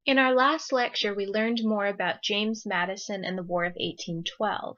In our last lecture, we learned more about James Madison and the War of 1812.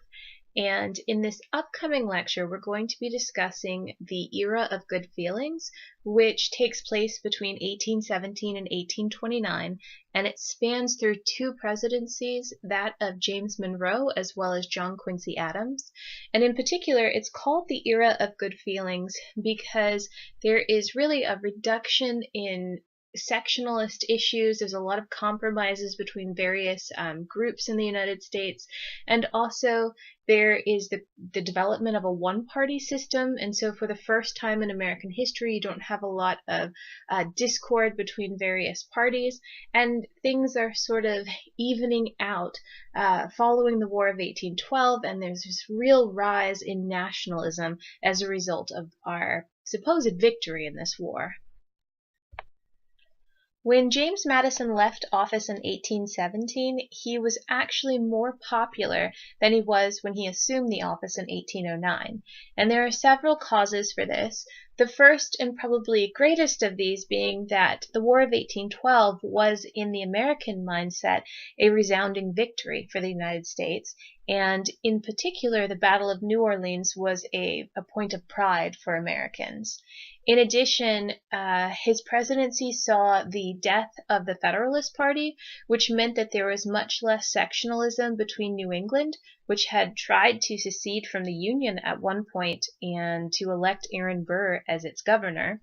And in this upcoming lecture, we're going to be discussing the era of good feelings, which takes place between 1817 and 1829, and it spans through two presidencies, that of James Monroe as well as John Quincy Adams. And in particular, it's called the era of good feelings because there is really a reduction in sectionalist issues. There's a lot of compromises between various groups in the United States, and also there is the development of a one-party system, and so for the first time in American history, you don't have a lot of discord between various parties, and things are sort of evening out following the War of 1812, and there's this real rise in nationalism as a result of our supposed victory in this war. When James Madison left office in 1817, he was actually more popular than he was when he assumed the office in 1809. And there are several causes for this. The first and probably greatest of these being that the War of 1812 was, in the American mindset, a resounding victory for the United States. And in particular, the Battle of New Orleans was a point of pride for Americans. In addition, his presidency saw the death of the Federalist Party, which meant that there was much less sectionalism between New England, which had tried to secede from the Union at one point and to elect Aaron Burr as its governor,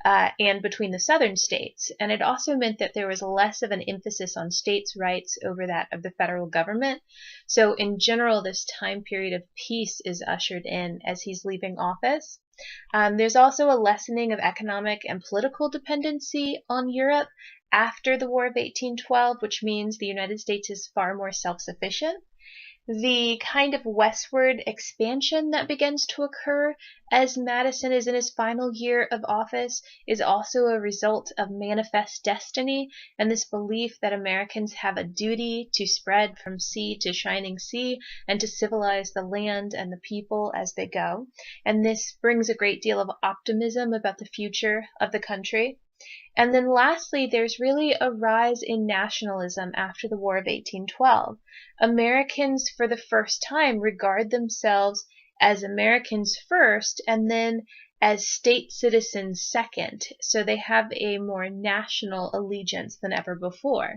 and between the southern states. And it also meant that there was less of an emphasis on states' rights over that of the federal government. So in general, this time period of peace is ushered in as he's leaving office. There's also a lessening of economic and political dependency on Europe after the War of 1812, which means the United States is far more self-sufficient. The kind of westward expansion that begins to occur as Madison is in his final year of office is also a result of manifest destiny and this belief that Americans have a duty to spread from sea to shining sea and to civilize the land and the people as they go. And this brings a great deal of optimism about the future of the country. And then lastly, there's really a rise in nationalism after the War of 1812. Americans, for the first time, regard themselves as Americans first and then as state citizens second. So they have a more national allegiance than ever before.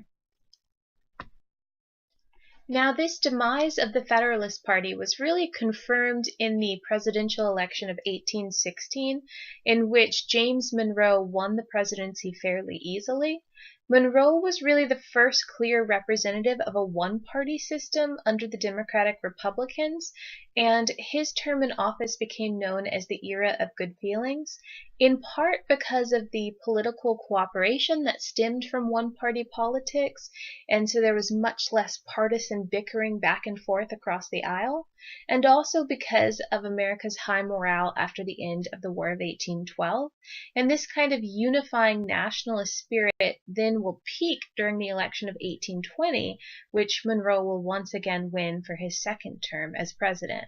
Now, this demise of the Federalist Party was really confirmed in the presidential election of 1816, in which James Monroe won the presidency fairly easily. Monroe was really the first clear representative of a one-party system under the Democratic Republicans, and his term in office became known as the era of good feelings, in part because of the political cooperation that stemmed from one-party politics, and so there was much less partisan bickering back and forth across the aisle, and also because of America's high morale after the end of the War of 1812, and this kind of unifying nationalist spirit then will peak during the election of 1820, which Monroe will once again win for his second term as president.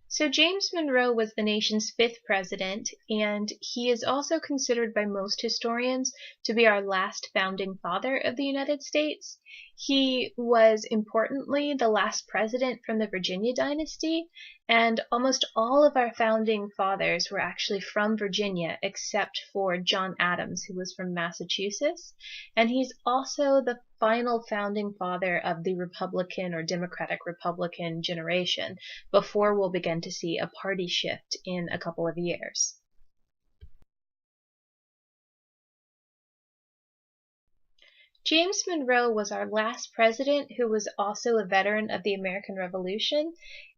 So James Monroe was the nation's fifth president, and he is also considered by most historians to be our last founding father of the United States. He was, importantly, the last president from the Virginia dynasty, and almost all of our founding fathers were actually from Virginia, except for John Adams, who was from Massachusetts, and he's also the final founding father of the Republican or Democratic Republican generation, before we'll begin to see a party shift in a couple of years. James Monroe was our last president who was also a veteran of the American Revolution,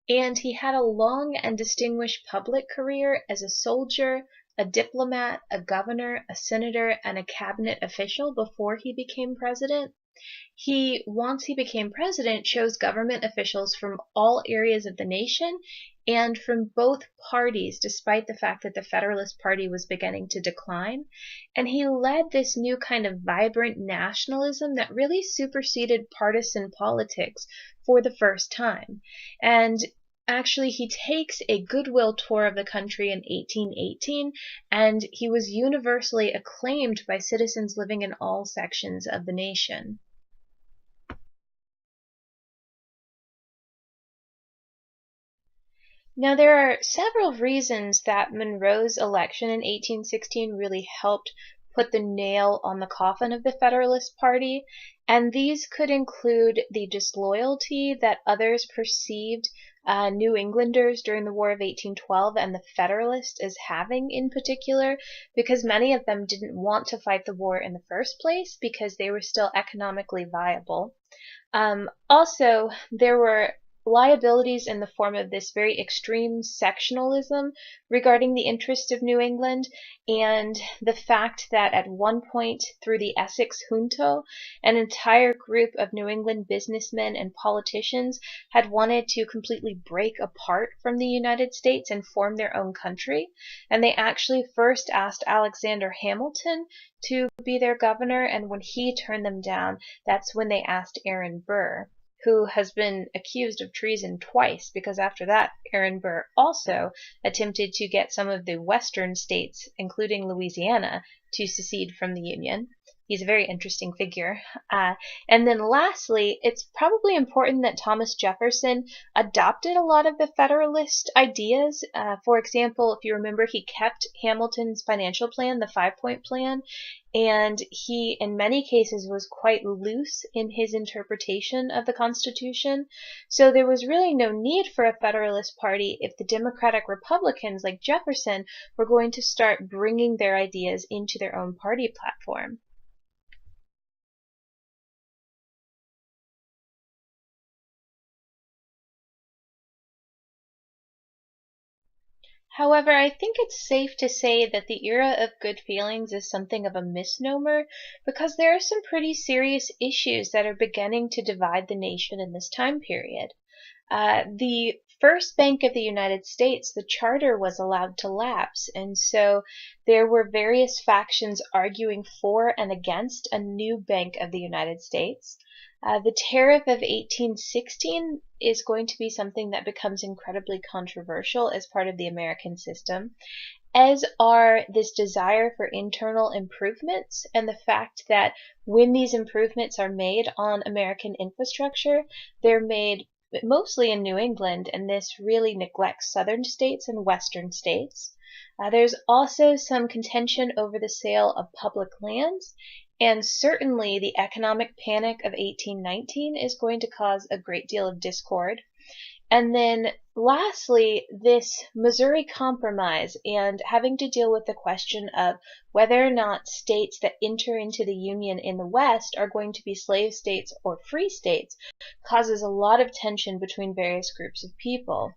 and he had a long and distinguished public career as a soldier, a diplomat, a governor, a senator, and a cabinet official before he became president. Once he became president, chose government officials from all areas of the nation and from both parties, despite the fact that the Federalist Party was beginning to decline. And he led this new kind of vibrant nationalism that really superseded partisan politics for the first time. And Actually, he takes a goodwill tour of the country in 1818, and he was universally acclaimed by citizens living in all sections of the nation. Now, there are several reasons that Monroe's election in 1816 really helped put the nail on the coffin of the Federalist Party, and these could include the disloyalty that others perceived New Englanders during the War of 1812 and the Federalists as having in particular, because many of them didn't want to fight the war in the first place because they were still economically viable. Also, there were liabilities in the form of this very extreme sectionalism regarding the interests of New England, and the fact that at one point through the Essex junto, an entire group of New England businessmen and politicians had wanted to completely break apart from the United States and form their own country, and they actually first asked Alexander Hamilton to be their governor, and when he turned them down, that's when they asked Aaron Burr, who has been accused of treason twice, because after that, Aaron Burr also attempted to get some of the western states, including Louisiana, to secede from the Union. He's a very interesting figure. And then lastly, it's probably important that Thomas Jefferson adopted a lot of the Federalist ideas. For example, if you remember, he kept Hamilton's financial plan, the 5-point plan, and he, in many cases, was quite loose in his interpretation of the Constitution. So there was really no need for a Federalist Party if the Democratic Republicans, like Jefferson, were going to start bringing their ideas into their own party platform. However, I think it's safe to say that the era of good feelings is something of a misnomer because there are some pretty serious issues that are beginning to divide the nation in this time period. The first Bank of the United States, the charter was allowed to lapse, and so there were various factions arguing for and against a new Bank of the United States. The tariff of 1816 is going to be something that becomes incredibly controversial as part of the American system, as are this desire for internal improvements and the fact that when these improvements are made on American infrastructure, they're made mostly in New England, and this really neglects southern states and western states. There's also some contention over the sale of public lands, and certainly the economic panic of 1819 is going to cause a great deal of discord. And then lastly, this Missouri Compromise and having to deal with the question of whether or not states that enter into the Union in the West are going to be slave states or free states causes a lot of tension between various groups of people.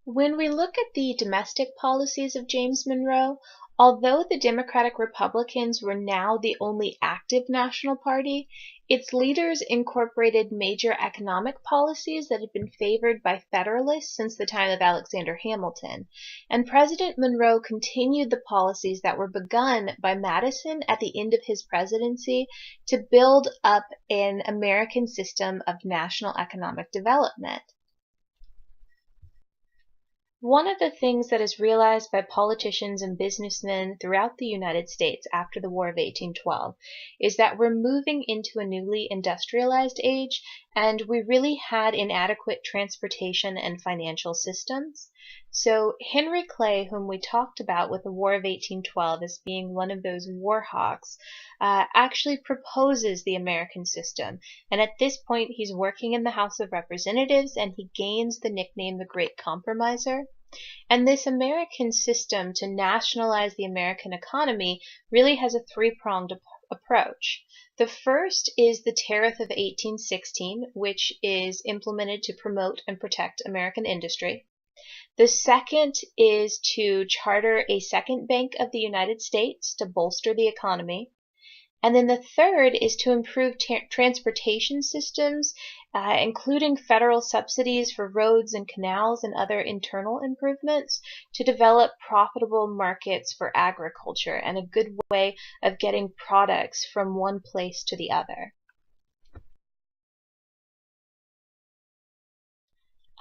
When we look at the domestic policies of James Monroe, although the Democratic Republicans were now the only active national party, its leaders incorporated major economic policies that had been favored by Federalists since the time of Alexander Hamilton, and President Monroe continued the policies that were begun by Madison at the end of his presidency to build up an American system of national economic development. One of the things that is realized by politicians and businessmen throughout the United States after the War of 1812 is that we're moving into a newly industrialized age, and we really had inadequate transportation and financial systems. So Henry Clay, whom we talked about with the War of 1812 as being one of those war hawks, actually proposes the American system. And at this point, he's working in the House of Representatives, and he gains the nickname the Great Compromiser. And this American system to nationalize the American economy really has a three-pronged approach. The first is the Tariff of 1816, which is implemented to promote and protect American industry. The second is to charter a second Bank of the United States to bolster the economy. And then the third is to improve transportation systems, including federal subsidies for roads and canals and other internal improvements to develop profitable markets for agriculture and a good way of getting products from one place to the other.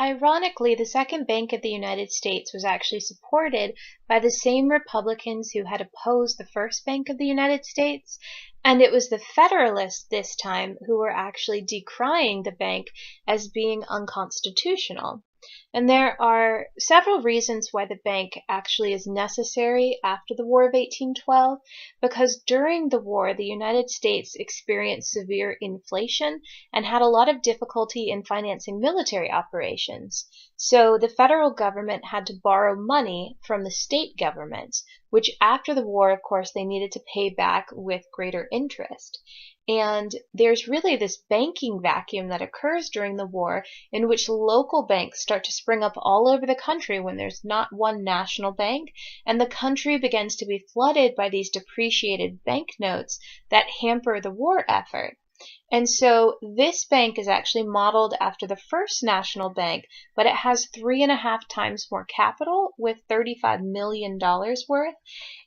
Ironically, the Second Bank of the United States was actually supported by the same Republicans who had opposed the First Bank of the United States, and it was the Federalists this time who were actually decrying the bank as being unconstitutional. And there are several reasons why the bank actually is necessary after the War of 1812, because during the war, the United States experienced severe inflation and had a lot of difficulty in financing military operations. So the federal government had to borrow money from the state governments, which after the war, of course, they needed to pay back with greater interest. And there's really this banking vacuum that occurs during the war in which local banks start to spring up all over the country when there's not one national bank, and the country begins to be flooded by these depreciated banknotes that hamper the war effort. And so this bank is actually modeled after the first national bank, but it has 3.5 times more capital with $35 million worth.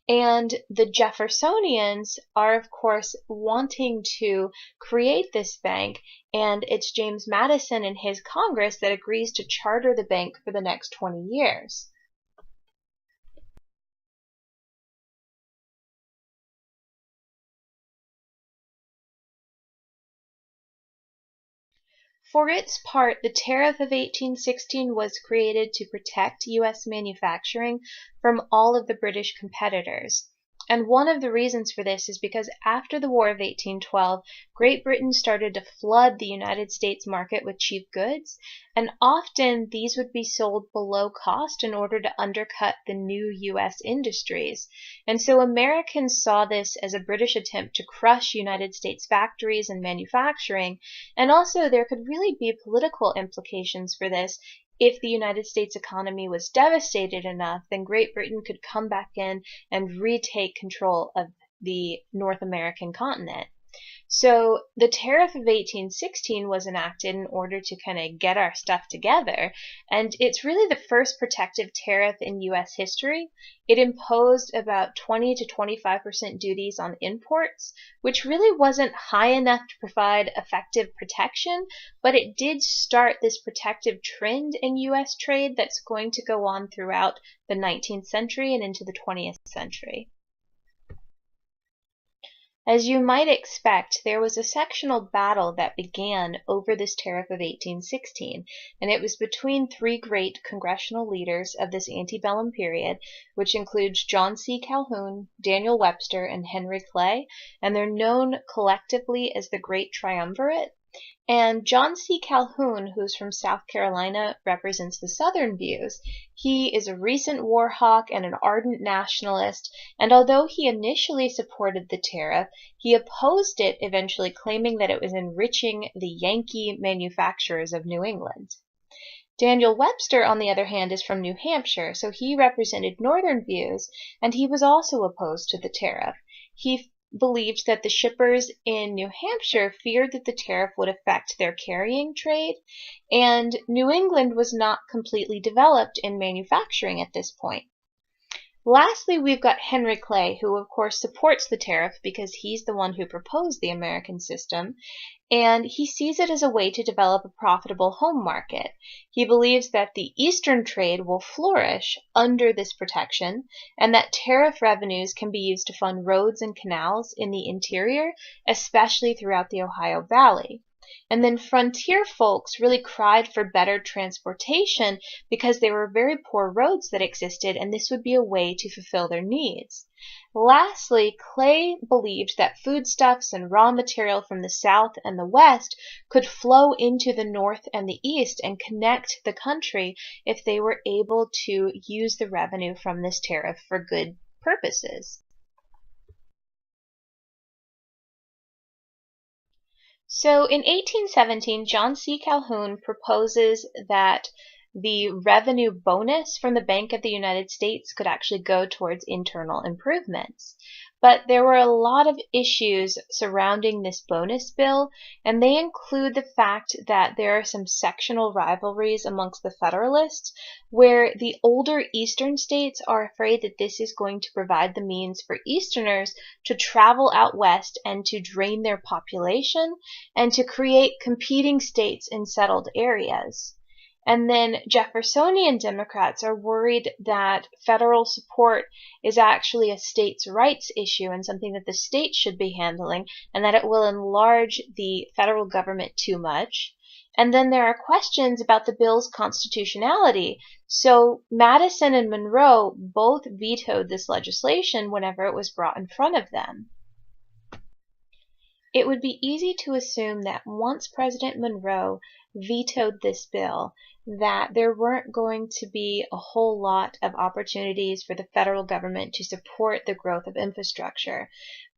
And the Jeffersonians are, of course, wanting to create this bank, and it's James Madison and his Congress that agrees to charter the bank for the next 20 years. For its part, the Tariff of 1816 was created to protect U.S. manufacturing from all of the British competitors. And one of the reasons for this is because after the War of 1812, Great Britain started to flood the United States market with cheap goods, and often these would be sold below cost in order to undercut the new U.S. industries. And so Americans saw this as a British attempt to crush United States factories and manufacturing, and also there could really be political implications for this. If the United States economy was devastated enough, then Great Britain could come back in and retake control of the North American continent. So the Tariff of 1816 was enacted in order to kind of get our stuff together, and it's really the first protective tariff in U.S. history. It imposed about 20 to 25% duties on imports, which really wasn't high enough to provide effective protection, but it did start this protective trend in U.S. trade that's going to go on throughout the 19th century and into the 20th century. As you might expect, there was a sectional battle that began over this Tariff of 1816, and it was between three great congressional leaders of this antebellum period, which includes John C. Calhoun, Daniel Webster, and Henry Clay, and they're known collectively as the Great Triumvirate. And John C. Calhoun, who's from South Carolina, represents the Southern views. He is a recent war hawk and an ardent nationalist, and although he initially supported the tariff, he opposed it, eventually claiming that it was enriching the Yankee manufacturers of New England. Daniel Webster, on the other hand, is from New Hampshire, so he represented Northern views, and he was also opposed to the tariff. He believed that the shippers in New Hampshire feared that the tariff would affect their carrying trade, and New England was not completely developed in manufacturing at this point. Lastly, we've got Henry Clay, who of course supports the tariff because he's the one who proposed the American system, and he sees it as a way to develop a profitable home market. He believes that the Eastern trade will flourish under this protection, and that tariff revenues can be used to fund roads and canals in the interior, especially throughout the Ohio Valley. And then frontier folks really cried for better transportation because there were very poor roads that existed, and this would be a way to fulfill their needs. Lastly, Clay believed that foodstuffs and raw material from the South and the West could flow into the North and the East and connect the country if they were able to use the revenue from this tariff for good purposes. So in 1817, John C. Calhoun proposes that the revenue bonus from the Bank of the United States could actually go towards internal improvements. But there were a lot of issues surrounding this bonus bill, and they include the fact that there are some sectional rivalries amongst the Federalists, where the older Eastern states are afraid that this is going to provide the means for Easterners to travel out west and to drain their population and to create competing states in settled areas. And then Jeffersonian Democrats are worried that federal support is actually a states' rights issue and something that the states should be handling, and that it will enlarge the federal government too much. And then there are questions about the bill's constitutionality. So Madison and Monroe both vetoed this legislation whenever it was brought in front of them. It would be easy to assume that once President Monroe vetoed this bill, that there weren't going to be a whole lot of opportunities for the federal government to support the growth of infrastructure.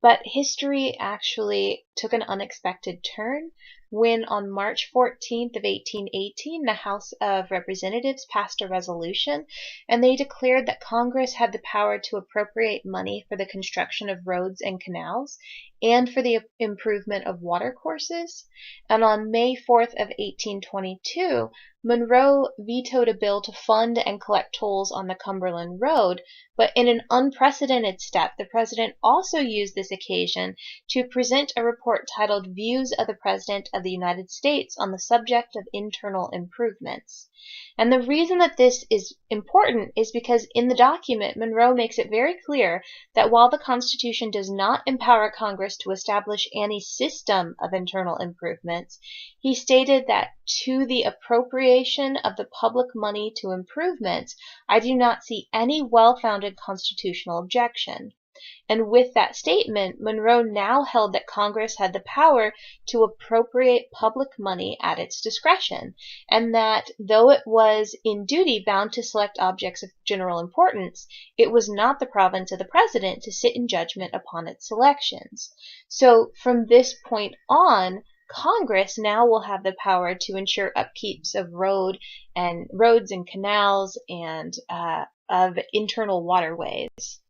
But history actually took an unexpected turn when on March 14th of 1818, the House of Representatives passed a resolution, and they declared that Congress had the power to appropriate money for the construction of roads and canals and for the improvement of watercourses. And on May 4th of 1822, Monroe vetoed a bill to fund and collect tolls on the Cumberland Road, but in an unprecedented step, the president also used this occasion to present a report titled Views of the President of the United States on the Subject of Internal Improvements. And the reason that this is important is because in the document, Monroe makes it very clear that while the Constitution does not empower Congress to establish any system of internal improvements, he stated that to the appropriation of the public money to improvements, I do not see any well-founded constitutional objection. And with that statement, Monroe now held that Congress had the power to appropriate public money at its discretion, and that though it was in duty bound to select objects of general importance, it was not the province of the president to sit in judgment upon its selections. So from this point on, Congress now will have the power to ensure upkeeps of roads and canals and of internal waterways.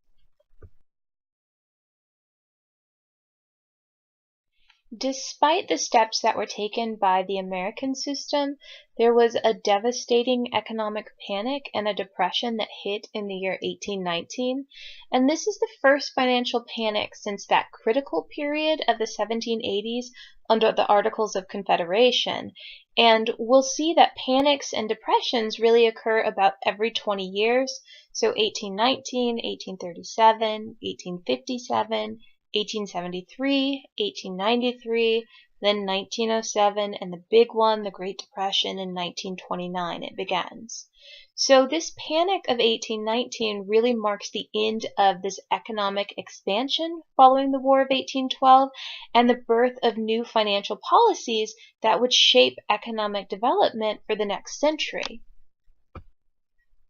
Despite the steps that were taken by the American system, there was a devastating economic panic and a depression that hit in the year 1819, and this is the first financial panic since that critical period of the 1780s under the Articles of Confederation. And we'll see that panics and depressions really occur about every 20 years, so 1819, 1837, 1857, 1873, 1893, then 1907, and the big one, the Great Depression, in 1929 it begins. So this panic of 1819 really marks the end of this economic expansion following the War of 1812 and the birth of new financial policies that would shape economic development for the next century.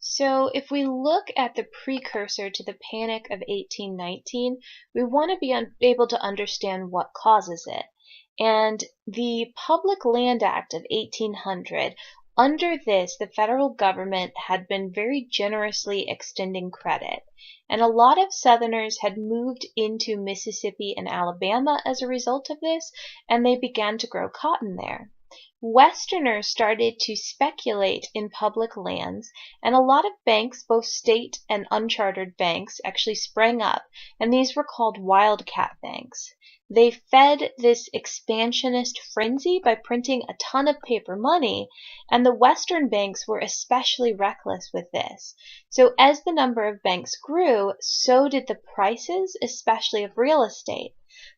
So if we look at the precursor to the Panic of 1819, we want to be able to understand what causes it. And the Public Land Act of 1800, under this, the federal government had been very generously extending credit. And a lot of Southerners had moved into Mississippi and Alabama as a result of this, and they began to grow cotton there. Westerners started to speculate in public lands, and a lot of banks, both state and unchartered banks, actually sprang up, and these were called wildcat banks. They fed this expansionist frenzy by printing a ton of paper money, and the Western banks were especially reckless with this. So as the number of banks grew, so did the prices, especially of real estate.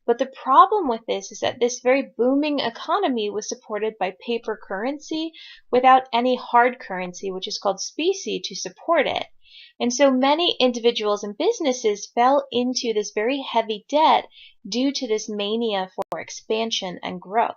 But the problem with this is that this very booming economy was supported by paper currency without any hard currency, which is called specie, to support it. And so many individuals and businesses fell into this very heavy debt due to this mania for expansion and growth.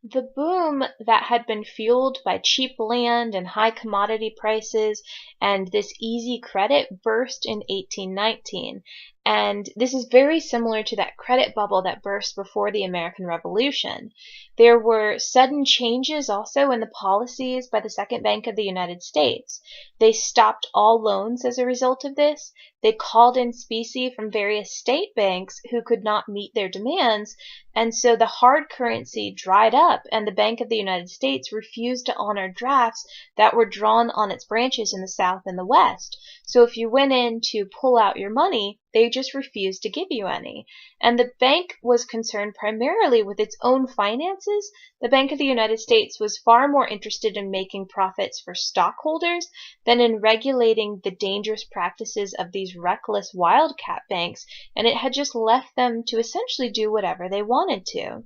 The boom that had been fueled by cheap land and high commodity prices and this easy credit burst in 1819. And this is very similar to that credit bubble that burst before the American Revolution. There were sudden changes also in the policies by the Second Bank of the United States. They stopped all loans as a result of this. They called in specie from various state banks who could not meet their demands, and so the hard currency dried up, and the Bank of the United States refused to honor drafts that were drawn on its branches in the South and the West. So if you went in to pull out your money, they just refused to give you any. And the bank was concerned primarily with its own finances. The Bank of the United States was far more interested in making profits for stockholders than in regulating the dangerous practices of these reckless wildcat banks, and it had just left them to essentially do whatever they wanted to.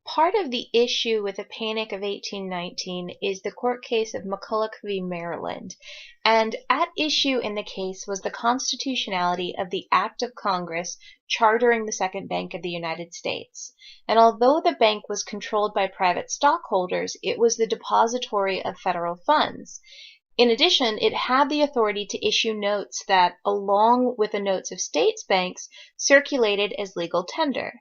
Part of the issue with the Panic of 1819 is the court case of McCulloch v. Maryland, and at issue in the case was the constitutionality of the Act of Congress chartering the Second Bank of the United States. And although the bank was controlled by private stockholders, it was the depository of federal funds. In addition, it had the authority to issue notes that, along with the notes of states banks, circulated as legal tender.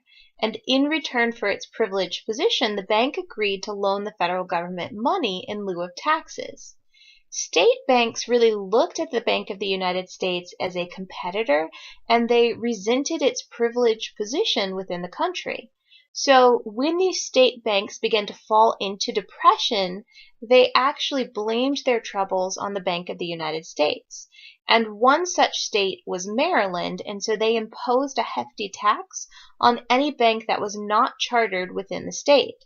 And in return for its privileged position, the bank agreed to loan the federal government money in lieu of taxes. State banks really looked at the Bank of the United States as a competitor, and they resented its privileged position within the country. So when these state banks began to fall into depression, they actually blamed their troubles on the Bank of the United States. And one such state was Maryland, and so they imposed a hefty tax on any bank that was not chartered within the state.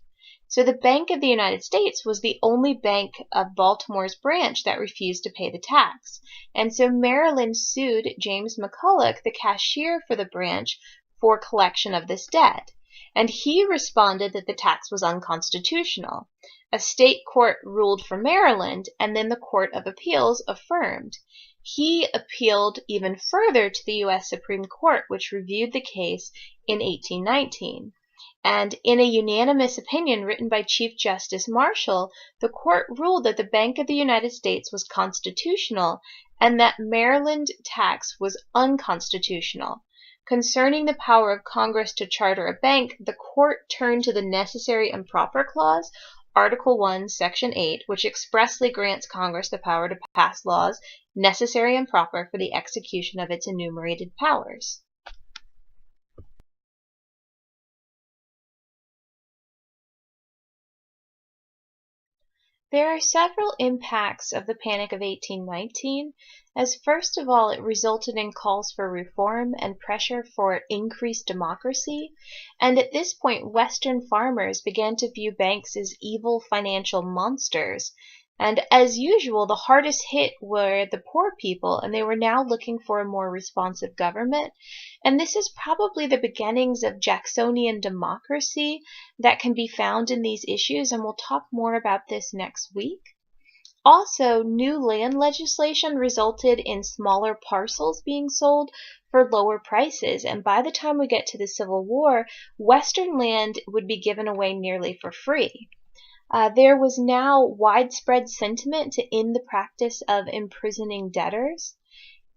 So the Bank of the United States was the only bank of Baltimore's branch that refused to pay the tax. And so Maryland sued James McCulloch, the cashier for the branch, for collection of this debt. And he responded that the tax was unconstitutional. A state court ruled for Maryland, and then the Court of Appeals affirmed. He appealed even further to the U.S. Supreme Court, which reviewed the case in 1819. And in a unanimous opinion written by Chief Justice Marshall, the court ruled that the Bank of the United States was constitutional and that Maryland tax was unconstitutional. Concerning the power of Congress to charter a bank, the court turned to the Necessary and Proper Clause, Article 1, Section 8, which expressly grants Congress the power to pass laws necessary and proper for the execution of its enumerated powers. There are several impacts of the Panic of 1819, as first of all it resulted in calls for reform and pressure for increased democracy, and at this point Western farmers began to view banks as evil financial monsters. And as usual, the hardest hit were the poor people, and they were now looking for a more responsive government. And this is probably the beginnings of Jacksonian democracy that can be found in these issues, and we'll talk more about this next week. Also, new land legislation resulted in smaller parcels being sold for lower prices, and by the time we get to the Civil War, Western land would be given away nearly for free. There was now widespread sentiment to end the practice of imprisoning debtors,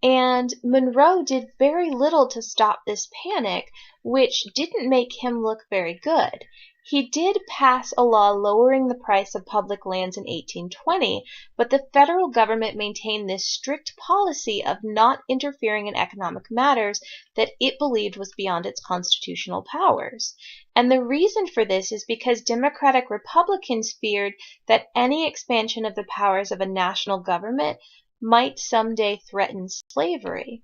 and Monroe did very little to stop this panic, which didn't make him look very good. He did pass a law lowering the price of public lands in 1820, but the federal government maintained this strict policy of not interfering in economic matters that it believed was beyond its constitutional powers. And the reason for this is because Democratic Republicans feared that any expansion of the powers of a national government might someday threaten slavery.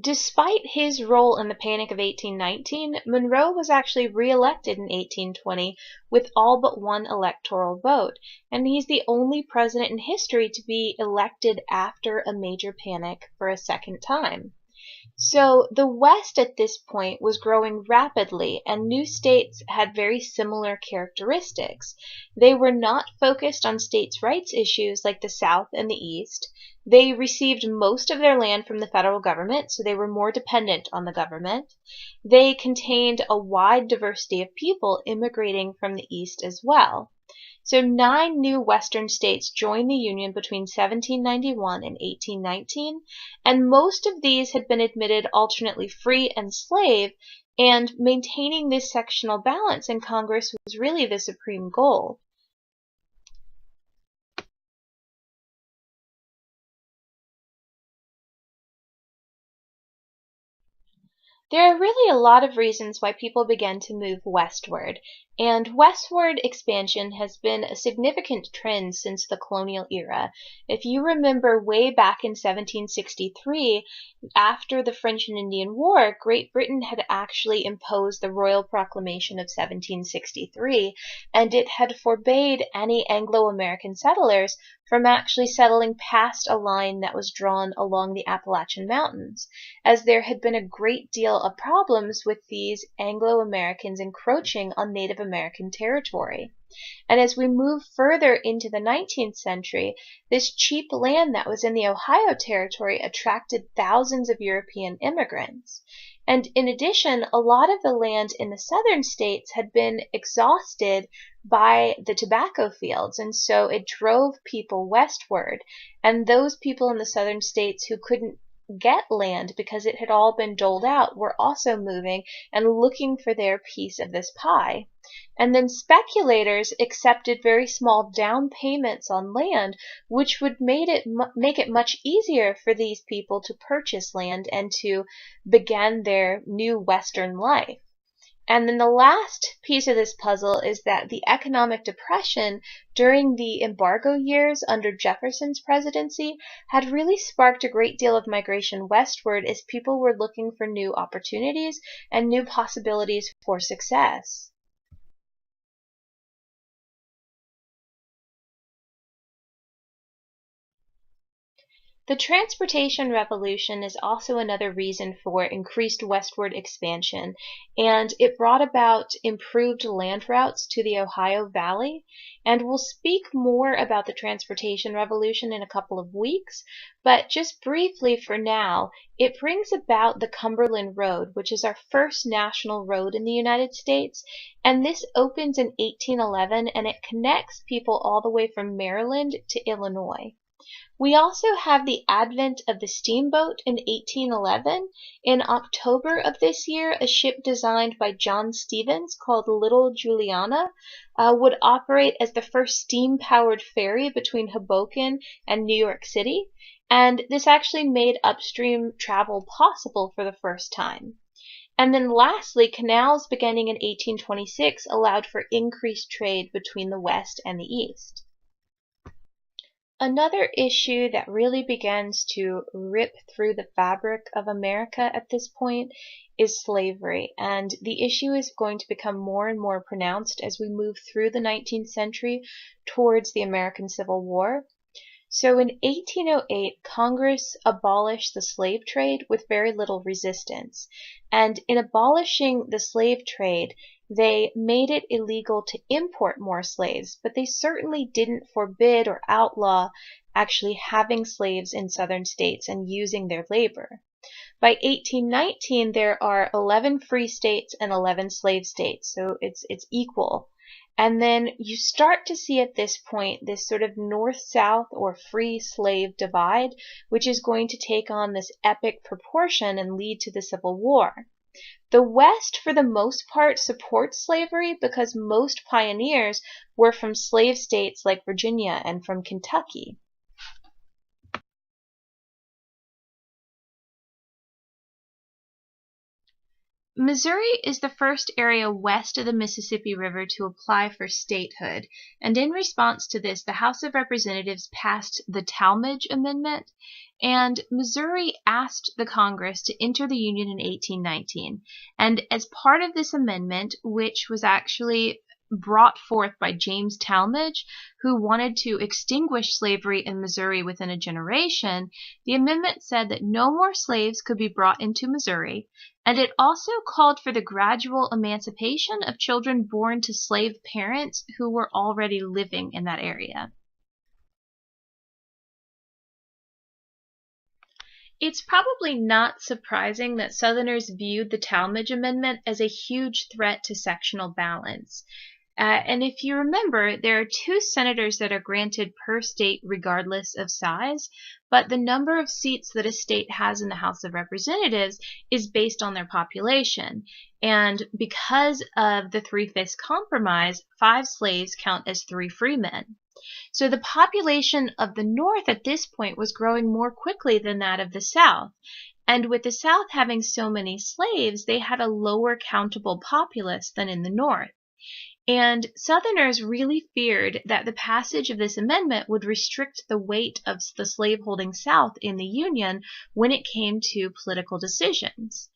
Despite his role in the Panic of 1819, Monroe was actually re-elected in 1820 with all but one electoral vote, and he's the only president in history to be elected after a major panic for a second time. So the West at this point was growing rapidly, and new states had very similar characteristics. They were not focused on states' rights issues like the South and the East. They received most of their land from the federal government, so they were more dependent on the government. They contained a wide diversity of people immigrating from the East as well. So 9 new Western states joined the Union between 1791 and 1819, and most of these had been admitted alternately free and slave, And maintaining this sectional balance in Congress was really the supreme goal. There are really a lot of reasons why people began to move westward, and westward expansion has been a significant trend since the colonial era. If you remember way back in 1763, after the French and Indian War, Great Britain had actually imposed the Royal Proclamation of 1763, and it had forbade any Anglo-American settlers from actually settling past a line that was drawn along the Appalachian Mountains, as there had been a great deal of problems with these Anglo-Americans encroaching on Native American territory. And as we move further into the 19th century, this cheap land that was in the Ohio Territory attracted thousands of European immigrants. And in addition, a lot of the land in the southern states had been exhausted by the tobacco fields, and so it drove people westward. And those people in the southern states who couldn't get land because it had all been doled out were also moving and looking for their piece of this pie. And then speculators accepted very small down payments on land, which would make it much easier for these people to purchase land and to begin their new Western life. And then the last piece of this puzzle is that the economic depression during the embargo years under Jefferson's presidency had really sparked a great deal of migration westward as people were looking for new opportunities and new possibilities for success. The transportation revolution is also another reason for increased westward expansion, and it brought about improved land routes to the Ohio Valley. And we'll speak more about the transportation revolution in a couple of weeks, but just briefly for now, it brings about the Cumberland Road, which is our first national road in the United States, and this opens in 1811, and it connects people all the way from Maryland to Illinois. We also have the advent of the steamboat in 1811. In October of this year, a ship designed by John Stevens called Little Juliana would operate as the first steam-powered ferry between Hoboken and New York City, and this actually made upstream travel possible for the first time. And then lastly, canals beginning in 1826 allowed for increased trade between the West and the East. Another issue that really begins to rip through the fabric of America at this point is slavery, and the issue is going to become more and more pronounced as we move through the 19th century towards the American Civil War. So in 1808, Congress abolished the slave trade with very little resistance, and in abolishing the slave trade, they made it illegal to import more slaves, but they certainly didn't forbid or outlaw actually having slaves in southern states and using their labor. By 1819, there are 11 free states and 11 slave states, so it's equal. And then you start to see at this point this sort of north-south or free slave divide, which is going to take on this epic proportion and lead to the Civil War. The West, for the most part, supports slavery because most pioneers were from slave states like Virginia and from Kentucky. Missouri is the first area west of the Mississippi River to apply for statehood, and in response to this, the House of Representatives passed the Talmadge Amendment, and Missouri asked the Congress to enter the Union in 1819. And as part of this amendment, which was actually brought forth by James Talmadge, who wanted to extinguish slavery in Missouri within a generation, the amendment said that no more slaves could be brought into Missouri, and it also called for the gradual emancipation of children born to slave parents who were already living in that area. It's probably not surprising that Southerners viewed the Talmadge Amendment as a huge threat to sectional balance, And if you remember, there are 2 senators that are granted per state regardless of size, but the number of seats that a state has in the House of Representatives is based on their population. And because of the 3/5 compromise, 5 slaves count as 3 free men. So the population of the North at this point was growing more quickly than that of the South. And with the South having so many slaves, they had a lower countable populace than in the North. And Southerners really feared that the passage of this amendment would restrict the weight of the slaveholding South in the Union when it came to political decisions.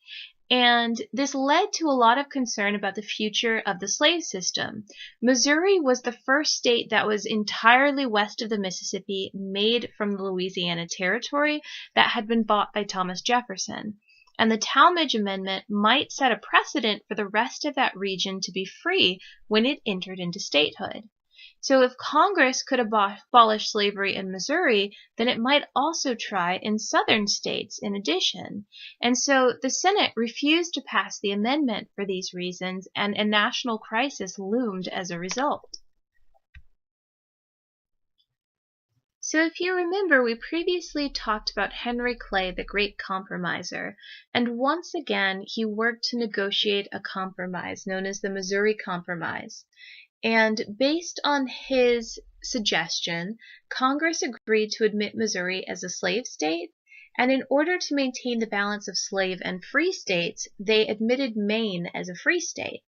And this led to a lot of concern about the future of the slave system. Missouri was the first state that was entirely west of the Mississippi, made from the Louisiana Territory that had been bought by Thomas Jefferson. And the Talmadge Amendment might set a precedent for the rest of that region to be free when it entered into statehood. So if Congress could abolish slavery in Missouri, then it might also try in southern states in addition. And so the Senate refused to pass the amendment for these reasons, and a national crisis loomed as a result. So if you remember, we previously talked about Henry Clay, the great compromiser, and once again he worked to negotiate a compromise known as the Missouri Compromise. And based on his suggestion, Congress agreed to admit Missouri as a slave state, and in order to maintain the balance of slave and free states, they admitted Maine as a free state.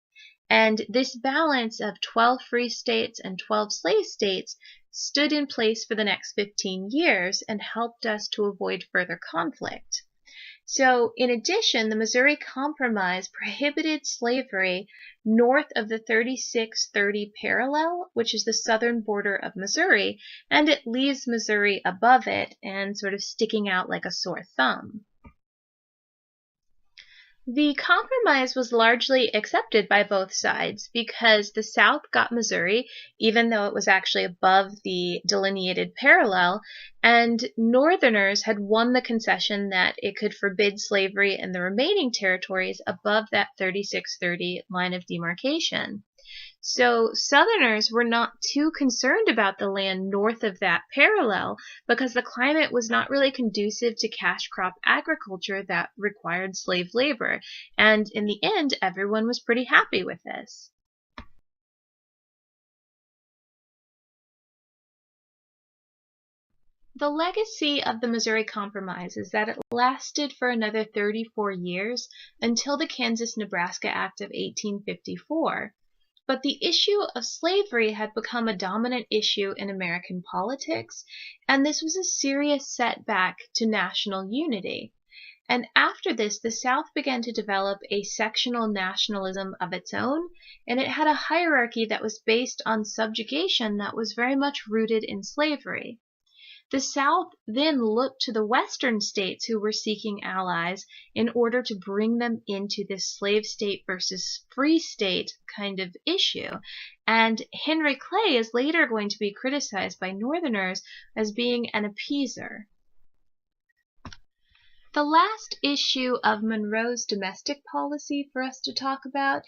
And this balance of 12 free states and 12 slave states stood in place for the next 15 years and helped us to avoid further conflict. So, in addition, the Missouri Compromise prohibited slavery north of the 3630 parallel, which is the southern border of Missouri, and it leaves Missouri above it and sort of sticking out like a sore thumb. The compromise was largely accepted by both sides because the South got Missouri, even though it was actually above the delineated parallel, and Northerners had won the concession that it could forbid slavery in the remaining territories above that 3630 line of demarcation. So Southerners were not too concerned about the land north of that parallel because the climate was not really conducive to cash crop agriculture that required slave labor, and in the end, everyone was pretty happy with this. The legacy of the Missouri Compromise is that it lasted for another 34 years until the Kansas-Nebraska Act of 1854. But the issue of slavery had become a dominant issue in American politics, and this was a serious setback to national unity. And after this, the South began to develop a sectional nationalism of its own, and it had a hierarchy that was based on subjugation that was very much rooted in slavery. The South then looked to the Western states who were seeking allies in order to bring them into this slave state versus free state kind of issue. And Henry Clay is later going to be criticized by Northerners as being an appeaser. The last issue of Monroe's domestic policy for us to talk about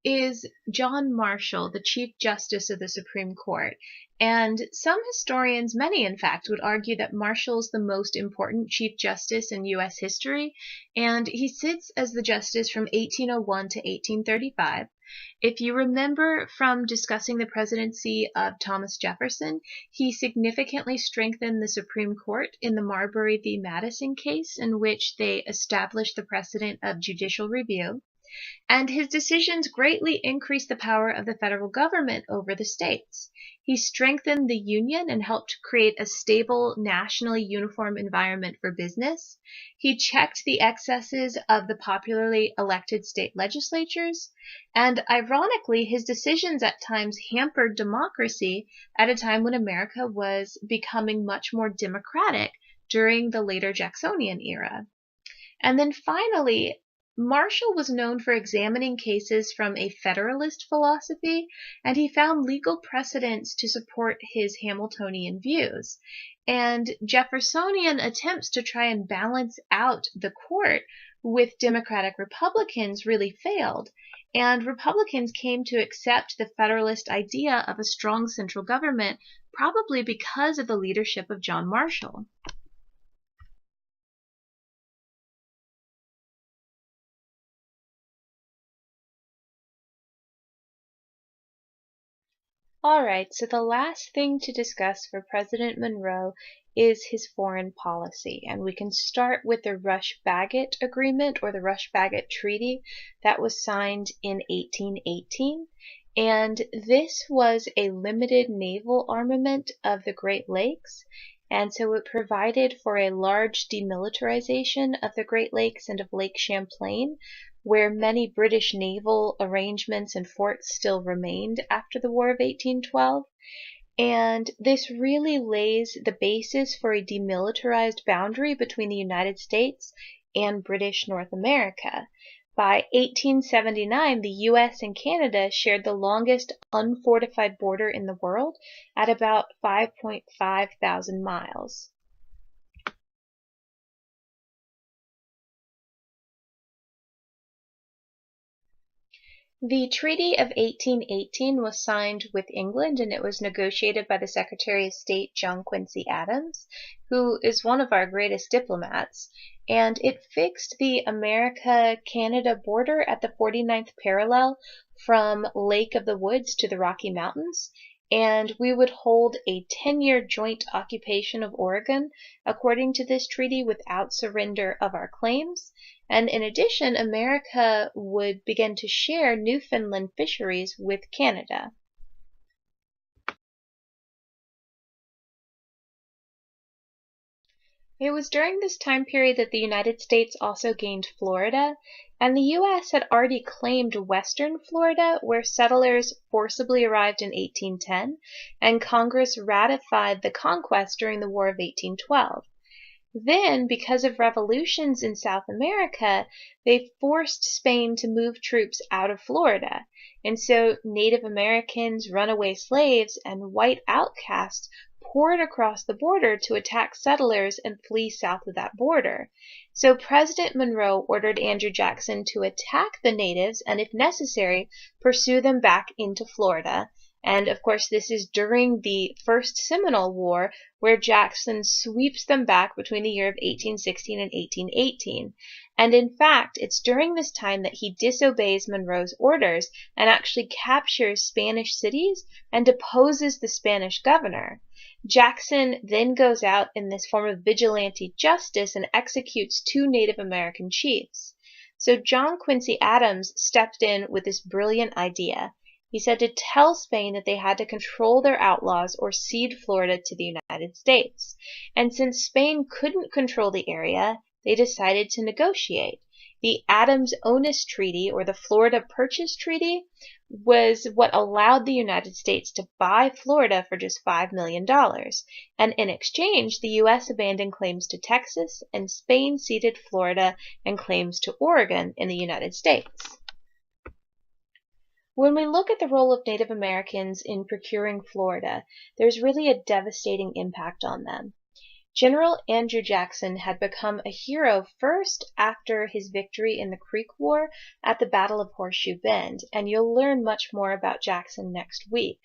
is John Marshall, the Chief Justice of the Supreme Court. And some historians, many in fact, would argue that Marshall is the most important Chief Justice in U.S. history, and he sits as the justice from 1801 to 1835. If you remember from discussing the presidency of Thomas Jefferson, he significantly strengthened the Supreme Court in the Marbury v. Madison case, in which they established the precedent of judicial review. And his decisions greatly increased the power of the federal government over the states. He strengthened the Union and helped create a stable, nationally uniform environment for business. He checked the excesses of the popularly elected state legislatures. And ironically, his decisions at times hampered democracy at a time when America was becoming much more democratic during the later Jacksonian era. And then finally, Marshall was known for examining cases from a Federalist philosophy, and he found legal precedents to support his Hamiltonian views. And Jeffersonian attempts to try and balance out the court with Democratic Republicans really failed. And Republicans came to accept the Federalist idea of a strong central government, probably because of the leadership of John Marshall. Alright, so the last thing to discuss for President Monroe is his foreign policy, and we can start with the Rush-Bagot Agreement or the Rush-Bagot Treaty that was signed in 1818, and this was a limited naval armament of the Great Lakes, and so it provided for a large demilitarization of the Great Lakes and of Lake Champlain, where many British naval arrangements and forts still remained after the War of 1812. And this really lays the basis for a demilitarized boundary between the United States and British North America. By 1879, the US and Canada shared the longest unfortified border in the world at about 5.5 thousand miles. The Treaty of 1818 was signed with England, and it was negotiated by the Secretary of State John Quincy Adams, who is one of our greatest diplomats, and it fixed the America-Canada border at the 49th parallel from Lake of the Woods to the Rocky Mountains, and we would hold a 10-year joint occupation of Oregon according to this treaty without surrender of our claims. And in addition, America would begin to share Newfoundland fisheries with Canada. It was during this time period that the United States also gained Florida, and the U.S. had already claimed western Florida, where settlers forcibly arrived in 1810, and Congress ratified the conquest during the War of 1812. Then, because of revolutions in South America, they forced Spain to move troops out of Florida, and so Native Americans, runaway slaves, and white outcasts poured across the border to attack settlers and flee south of that border. So President Monroe ordered Andrew Jackson to attack the natives and, if necessary, pursue them back into Florida. And of course, this is during the First Seminole War, where Jackson sweeps them back between the year of 1816 and 1818. And in fact, it's during this time that he disobeys Monroe's orders and actually captures Spanish cities and deposes the Spanish governor. Jackson then goes out in this form of vigilante justice and executes 2 Native American chiefs. So John Quincy Adams stepped in with this brilliant idea. He said to tell Spain that they had to control their outlaws or cede Florida to the United States. And since Spain couldn't control the area, they decided to negotiate. The Adams-Onis Treaty, or the Florida Purchase Treaty, was what allowed the United States to buy Florida for just $5 million. And in exchange, the U.S. abandoned claims to Texas, and Spain ceded Florida and claims to Oregon in the United States. When we look at the role of Native Americans in procuring Florida, there's really a devastating impact on them. General Andrew Jackson had become a hero first after his victory in the Creek War at the Battle of Horseshoe Bend, and you'll learn much more about Jackson next week.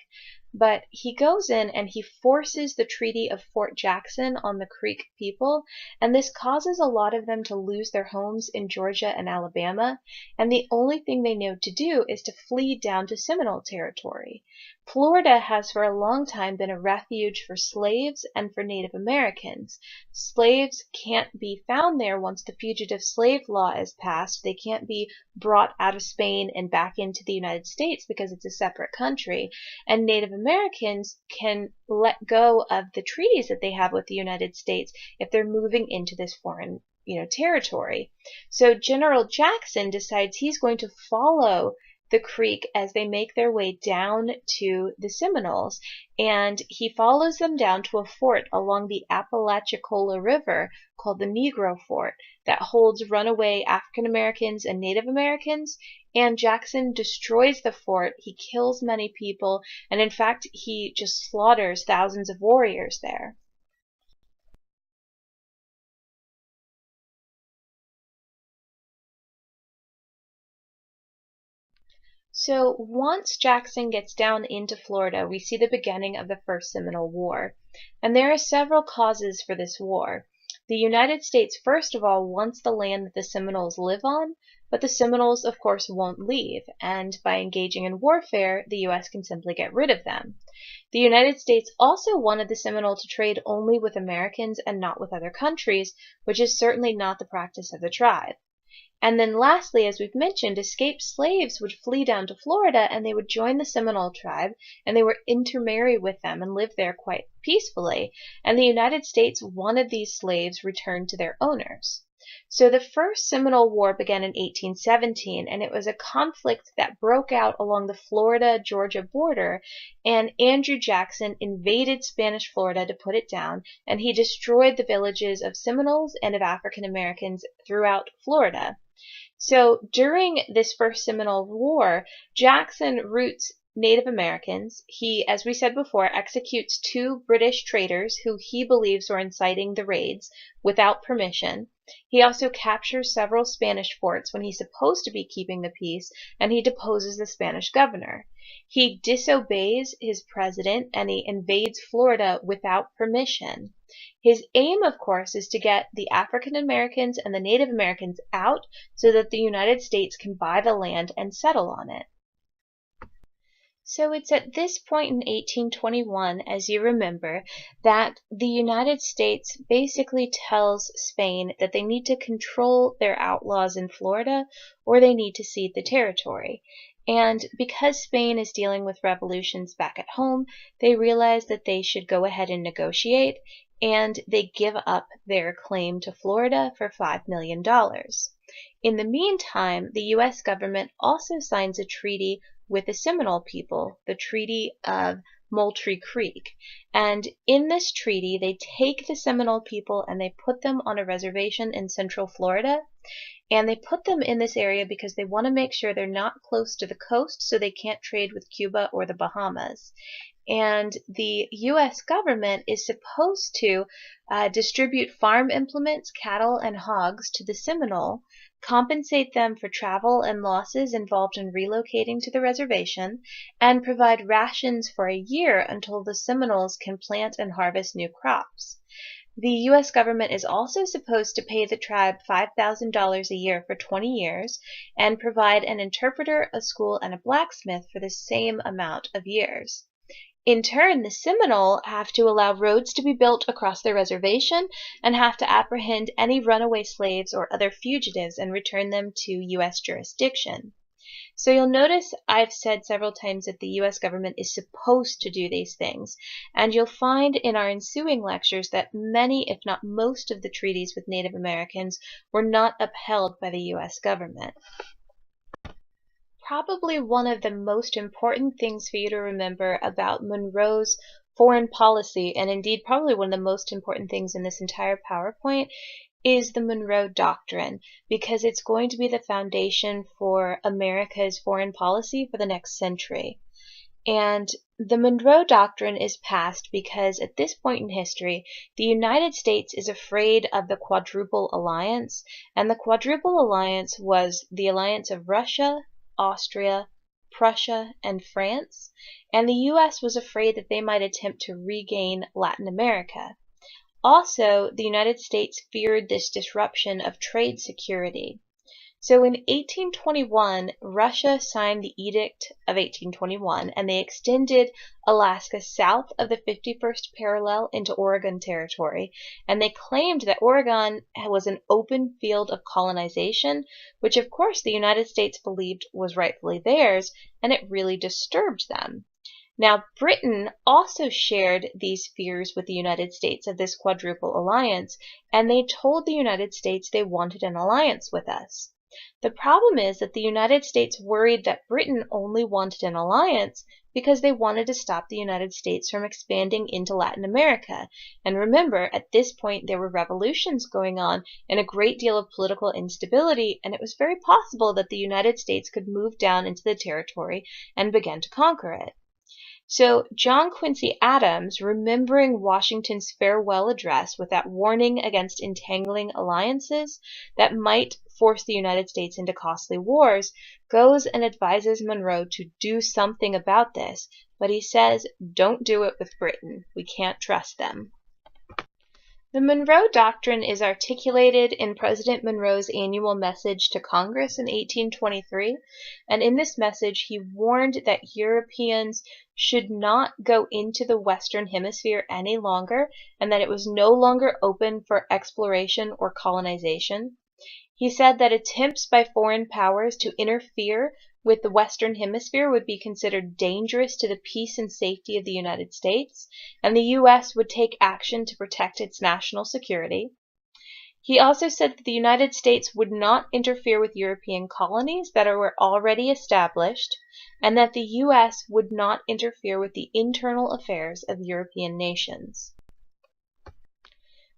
But he goes in and he forces the Treaty of Fort Jackson on the Creek people, and this causes a lot of them to lose their homes in Georgia and Alabama, and the only thing they know to do is to flee down to Seminole territory. Florida has for a long time been a refuge for slaves and for Native Americans. Slaves can't be found there once the Fugitive Slave Law is passed. They can't be brought out of Spain and back into the United States because it's a separate country. And Native Americans can let go of the treaties that they have with the United States if they're moving into this foreign territory. So General Jackson decides he's going to follow the Creek as they make their way down to the Seminoles, and he follows them down to a fort along the Apalachicola River called the Negro Fort that holds runaway African Americans and Native Americans, and Jackson destroys the fort. He kills many people, and in fact he just slaughters thousands of warriors there. So once Jackson gets down into Florida, we see the beginning of the First Seminole War. And there are several causes for this war. The United States, first of all, wants the land that the Seminoles live on, but the Seminoles, of course, won't leave, and by engaging in warfare, the U.S. can simply get rid of them. The United States also wanted the Seminole to trade only with Americans and not with other countries, which is certainly not the practice of the tribe. And then lastly, as we've mentioned, escaped slaves would flee down to Florida and they would join the Seminole tribe and they would intermarry with them and live there quite peacefully. And the United States wanted these slaves returned to their owners. So the First Seminole War began in 1817, and it was a conflict that broke out along the Florida-Georgia border, and Andrew Jackson invaded Spanish Florida to put it down, and he destroyed the villages of Seminoles and of African Americans throughout Florida. So during this First Seminole War, Jackson recruits Native Americans. He, as we said before, executes 2 British traders who he believes were inciting the raids without permission. He also captures several Spanish forts when he's supposed to be keeping the peace, and he deposes the Spanish governor. He disobeys his president, and he invades Florida without permission. His aim, of course, is to get the African Americans and the Native Americans out so that the United States can buy the land and settle on it. So it's at this point in 1821, as you remember, that the United States basically tells Spain that they need to control their outlaws in Florida or they need to cede the territory. And because Spain is dealing with revolutions back at home, they realize that they should go ahead and negotiate, and they give up their claim to Florida for $5 million. In the meantime, the U.S. government also signs a treaty with the Seminole people, the Treaty of Moultrie Creek. And in this treaty, they take the Seminole people and they put them on a reservation in central Florida. And they put them in this area because they want to make sure they're not close to the coast so they can't trade with Cuba or the Bahamas. And the U.S. government is supposed to distribute farm implements, cattle, and hogs to the Seminole, compensate them for travel and losses involved in relocating to the reservation, and provide rations for a year until the Seminoles can plant and harvest new crops. The U.S. government is also supposed to pay the tribe $5,000 a year for 20 years and provide an interpreter, a school, and a blacksmith for the same amount of years. In turn, the Seminole have to allow roads to be built across their reservation and have to apprehend any runaway slaves or other fugitives and return them to U.S. jurisdiction. So you'll notice I've said several times that the U.S. government is supposed to do these things, and you'll find in our ensuing lectures that many, if not most, of the treaties with Native Americans were not upheld by the U.S. government. Probably one of the most important things for you to remember about Monroe's foreign policy, and indeed probably one of the most important things in this entire PowerPoint, is the Monroe Doctrine, because it's going to be the foundation for America's foreign policy for the next century. And the Monroe Doctrine is passed because at this point in history, the United States is afraid of the Quadruple Alliance, and the Quadruple Alliance was the alliance of Russia, Austria, Prussia, and France, and the U.S. was afraid that they might attempt to regain Latin America. Also, the United States feared this disruption of trade security. So in 1821, Russia signed the Edict of 1821, and they extended Alaska south of the 51st parallel into Oregon territory, and they claimed that Oregon was an open field of colonization, which of course the United States believed was rightfully theirs, and it really disturbed them. Now, Britain also shared these fears with the United States of this quadruple alliance, and they told the United States they wanted an alliance with us. The problem is that the United States worried that Britain only wanted an alliance because they wanted to stop the United States from expanding into Latin America. And remember, at this point there were revolutions going on and a great deal of political instability, and it was very possible that the United States could move down into the territory and begin to conquer it. So John Quincy Adams, remembering Washington's farewell address with that warning against entangling alliances that might force the United States into costly wars, goes and advises Monroe to do something about this, but he says, don't do it with Britain. We can't trust them. The Monroe Doctrine is articulated in President Monroe's annual message to Congress in 1823, and in this message he warned that Europeans should not go into the Western Hemisphere any longer, and that it was no longer open for exploration or colonization. He said that attempts by foreign powers to interfere with the Western Hemisphere would be considered dangerous to the peace and safety of the United States, and the U.S. would take action to protect its national security. He also said that the United States would not interfere with European colonies that were already established, and that the U.S. would not interfere with the internal affairs of European nations.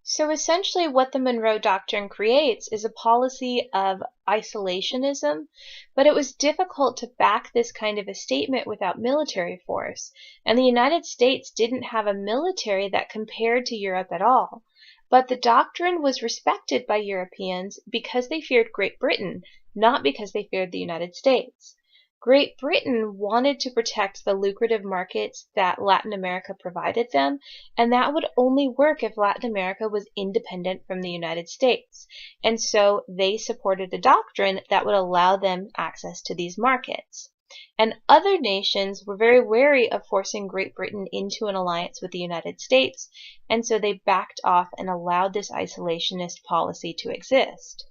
So essentially what the Monroe Doctrine creates is a policy of isolationism, but it was difficult to back this kind of a statement without military force, and the United States didn't have a military that compared to Europe at all. But the doctrine was respected by Europeans because they feared Great Britain, not because they feared the United States. Great Britain wanted to protect the lucrative markets that Latin America provided them, and that would only work if Latin America was independent from the United States. And so they supported a doctrine that would allow them access to these markets. And other nations were very wary of forcing Great Britain into an alliance with the United States, and so they backed off and allowed this isolationist policy to exist.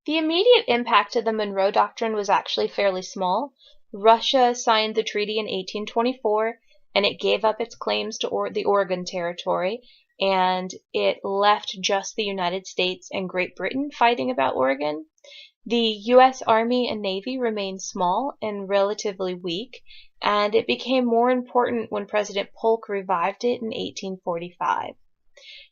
The immediate impact of the Monroe Doctrine was actually fairly small. Russia signed the treaty in 1824, and it gave up its claims to the Oregon Territory, and it left just the United States and Great Britain fighting about Oregon. The U.S. Army and Navy remained small and relatively weak, and it became more important when President Polk revived it in 1845.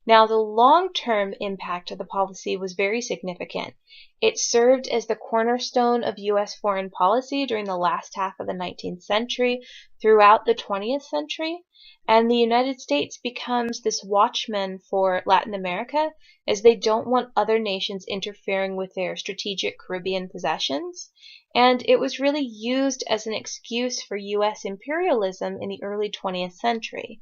Now, the long-term impact of the policy was very significant. It served as the cornerstone of U.S. foreign policy during the last half of the 19th century throughout the 20th century, and the United States becomes this watchman for Latin America as they don't want other nations interfering with their strategic Caribbean possessions, and it was really used as an excuse for U.S. imperialism in the early 20th century.